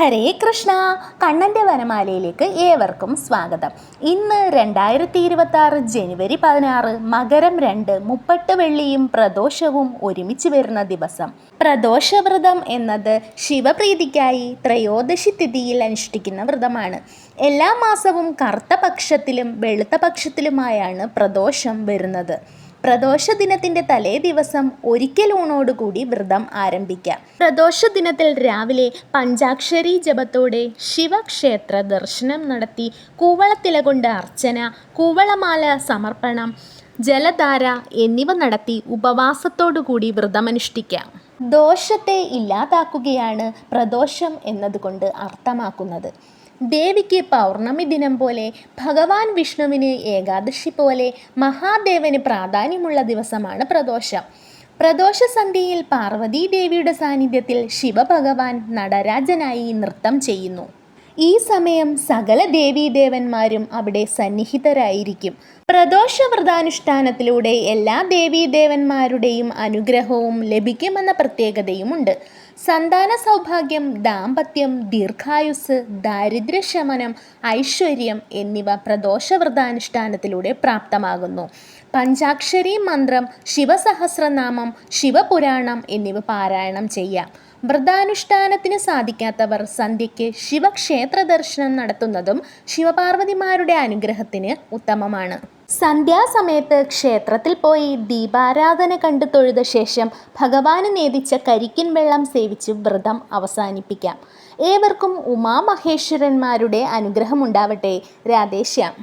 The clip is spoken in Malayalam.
ഹരേ കൃഷ്ണ. കണ്ണൻ്റെ വനമാലയിലേക്ക് ഏവർക്കും സ്വാഗതം. ഇന്ന് 2026 ജനുവരി 16, മകരം 2, മുപ്പട്ട് വെള്ളിയും പ്രദോഷവും ഒരുമിച്ച് വരുന്ന ദിവസം. പ്രദോഷവ്രതം എന്നത് ശിവപ്രീതിക്കായി ത്രയോദശി തിഥിയിൽ അനുഷ്ഠിക്കുന്ന വ്രതമാണ്. എല്ലാ മാസവും കറുത്ത പക്ഷത്തിലും വെളുത്ത പക്ഷത്തിലുമായാണ് പ്രദോഷം വരുന്നത്. പ്രദോഷ ദിനത്തിൻ്റെ തലേ ദിവസം ഒരിക്കൽ ഊണോടുകൂടി വ്രതം ആരംഭിക്കാം. പ്രദോഷ ദിനത്തിൽ രാവിലെ പഞ്ചാക്ഷരി ജപത്തോടെ ശിവക്ഷേത്ര ദർശനം നടത്തി കൂവളത്തില കൊണ്ട് അർച്ചന, കൂവളമാല സമർപ്പണം, ജലധാര എന്നിവ നടത്തി ഉപവാസത്തോടുകൂടി വ്രതമനുഷ്ഠിക്കാം. ദോഷത്തെ ഇല്ലാതാക്കുകയാണ് പ്രദോഷം എന്നതുകൊണ്ട് അർത്ഥമാക്കുന്നത്. ദേവിക്ക് പൗർണമി ദിനം പോലെ, ഭഗവാൻ വിഷ്ണുവിന് ഏകാദശി പോലെ, മഹാദേവന് പ്രാധാന്യമുള്ള ദിവസമാണ് പ്രദോഷം. പ്രദോഷ സന്ധ്യയിൽ പാർവതീ ദേവിയുടെ സാന്നിധ്യത്തിൽ ശിവഭഗവാൻ നടരാജനായി നൃത്തം ചെയ്യുന്നു. ഈ സമയം സകല ദേവീദേവന്മാരും അവിടെ സന്നിഹിതരായിരിക്കും. പ്രദോഷ വ്രതാനുഷ്ഠാനത്തിലൂടെ എല്ലാ ദേവീദേവന്മാരുടെയും അനുഗ്രഹവും ലഭിക്കുമെന്ന പ്രത്യേകതയുമുണ്ട്. സന്താന സൗഭാഗ്യം, ദാമ്പത്യം, ദീർഘായുസ്, ദാരിദ്ര്യശമനം, ഐശ്വര്യം എന്നിവ പ്രദോഷ വ്രതാനുഷ്ഠാനത്തിലൂടെ പ്രാപ്തമാകുന്നു. പഞ്ചാക്ഷരി മന്ത്രം, ശിവസഹസ്രനാമം, ശിവപുരാണം എന്നിവ പാരായണം ചെയ്യാം. വ്രതാനുഷ്ഠാനത്തിന് സാധിക്കാത്തവർ സന്ധ്യയ്ക്ക് ശിവക്ഷേത്ര ദർശനം നടത്തുന്നതും ശിവപാർവതിമാരുടെ അനുഗ്രഹത്തിന് ഉത്തമമാണ്. സന്ധ്യാസമയത്ത് ക്ഷേത്രത്തിൽ പോയി ദീപാരാധന കണ്ടു തൊഴുത ശേഷം ഭഗവാന് നേദിച്ച കരിക്കിൻ വെള്ളം സേവിച്ച് വ്രതം അവസാനിപ്പിക്കാം. ഏവർക്കും ഉമാമഹേശ്വരന്മാരുടെ അനുഗ്രഹമുണ്ടാവട്ടെ. രാധേശ്യാം.